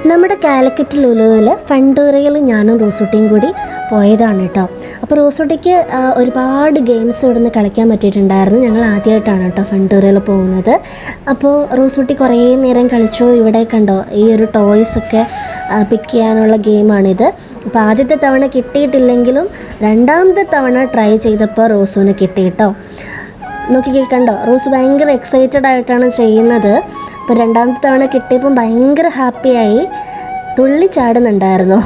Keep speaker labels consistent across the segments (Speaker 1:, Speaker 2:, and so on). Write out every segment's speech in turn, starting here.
Speaker 1: നമ്മുടെ കാലിക്കറ്റ് ലുലുവിൽ ഫണ്ടൂരയിൽ ഞാനും റോസൂട്ടിയും കൂടി പോയതാണ് കേട്ടോ. അപ്പോൾ റോസൂട്ടിക്ക് ഒരുപാട് ഗെയിംസ് ഇവിടെ നിന്ന് കളിക്കാൻ പറ്റിയിട്ടുണ്ടായിരുന്നു. ഞങ്ങൾ ആദ്യമായിട്ടാണ് കേട്ടോ ഫണ്ടൂരയിൽ പോകുന്നത്. അപ്പോൾ റോസൂട്ടി കുറേ നേരം കളിച്ചു. ഇവിടെ കണ്ടോ ഈ ഒരു ടോയ്സൊക്കെ പിക്ക് ചെയ്യാനുള്ള ഗെയിമാണിത്. അപ്പോൾ ആദ്യത്തെ തവണ കിട്ടിയിട്ടില്ലെങ്കിലും രണ്ടാമത്തെ തവണ ട്രൈ ചെയ്തപ്പോൾ റോസുവിന് കിട്ടി കേട്ടോ. നോക്കി കണ്ടോ, റോസ് ഭയങ്കര എക്സൈറ്റഡ് ആയിട്ടാണ് ചെയ്യുന്നത്. അപ്പോൾ രണ്ടാമത്തെ തവണ കിട്ടിയപ്പം ഭയങ്കര ഹാപ്പിയായി തുള്ളി ചാടുന്നുണ്ടായിരുന്നു.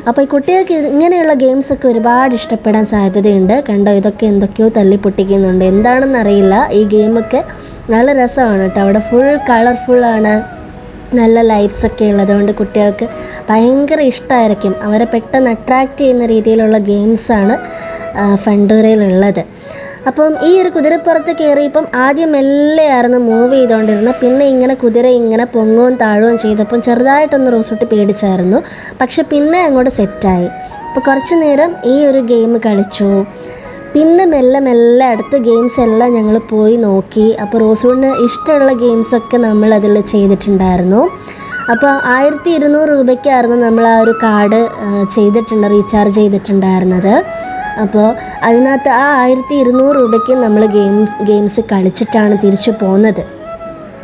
Speaker 1: അപ്പോൾ ഈ കുട്ടികൾക്ക് ഇങ്ങനെയുള്ള ഗെയിംസൊക്കെ ഒരുപാട് ഇഷ്ടപ്പെടാൻ സാധ്യതയുണ്ട്. കണ്ടോ, ഇതൊക്കെ എന്തൊക്കെയോ തല്ലി പൊട്ടിക്കുന്നുണ്ട്, എന്താണെന്നറിയില്ല. ഈ ഗെയിമൊക്കെ നല്ല രസമാണ് കേട്ടോ. അവിടെ ഫുൾ കളർഫുള്ളാണ്, നല്ല ലൈറ്റ്സൊക്കെ ഉള്ളതുകൊണ്ട് കുട്ടികൾക്ക് ഭയങ്കര ഇഷ്ടമായിരിക്കും. അവരെ പെട്ടെന്ന് അട്രാക്റ്റ് ചെയ്യുന്ന രീതിയിലുള്ള ഗെയിംസാണ് ഫണ്ടൂരയിലുള്ളത്. അപ്പം ഈ ഒരു കുതിരപ്പുറത്ത് കയറിയപ്പം ആദ്യം മെല്ലെയായിരുന്നു മൂവ് ചെയ്തുകൊണ്ടിരുന്നത്. പിന്നെ ഇങ്ങനെ കുതിര ഇങ്ങനെ പൊങ്ങുകയും താഴുകയും ചെയ്തപ്പം ചെറുതായിട്ടൊന്ന് റോസൂട്ടി പേടിച്ചായിരുന്നു. പക്ഷെ പിന്നെ അങ്ങോട്ട് സെറ്റായി. അപ്പോൾ കുറച്ച് നേരം ഈ ഒരു ഗെയിം കളിച്ചു. പിന്നെ മെല്ലെ മെല്ലെ അടുത്ത ഗെയിംസ് എല്ലാം ഞങ്ങൾ പോയി നോക്കി. അപ്പോൾ റോസൂട്ടിന് ഇഷ്ടമുള്ള ഗെയിംസൊക്കെ നമ്മളതിൽ ചെയ്തിട്ടുണ്ടായിരുന്നു. അപ്പോൾ 1200 രൂപയ്ക്കായിരുന്നു നമ്മൾ ആ ഒരു കാർഡ് റീചാർജ് ചെയ്തിട്ടുണ്ടായിരുന്നത്. അപ്പോൾ അതിനകത്ത് ആ 1200 രൂപയ്ക്ക് നമ്മൾ ഗെയിംസ് കളിച്ചിട്ടാണ് തിരിച്ചു പോകുന്നത്.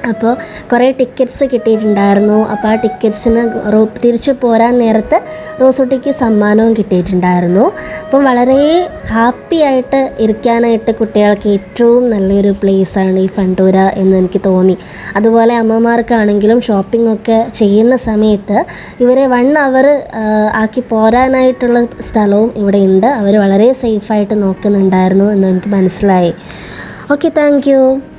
Speaker 1: അപ്പോൾ കുറേ ടിക്കറ്റ്സ് കിട്ടിയിട്ടുണ്ടായിരുന്നു. അപ്പോൾ ആ ടിക്കറ്റ്സിന് തിരിച്ചു പോരാൻ നേരത്ത് റോസൂട്ടിക്ക് സമ്മാനവും കിട്ടിയിട്ടുണ്ടായിരുന്നു. അപ്പം വളരെ ഹാപ്പി ആയിട്ട് ഇരിക്കാനായിട്ട് കുട്ടികൾക്ക് ഏറ്റവും നല്ലൊരു പ്ലേസാണ് ഈ ഫണ്ടൂര എന്ന് എനിക്ക് തോന്നി. അതുപോലെ അമ്മമാർക്കാണെങ്കിലും ഷോപ്പിംഗ് ഒക്കെ ചെയ്യുന്ന സമയത്ത് ഇവരെ 1 അവർ ആക്കി പോരാനായിട്ടുള്ള സ്ഥലവും ഇവിടെ ഉണ്ട്. അവർ വളരെ സേഫായിട്ട് നോക്കുന്നുണ്ടായിരുന്നു എന്ന് എനിക്ക് മനസ്സിലായി. Okay, thank you.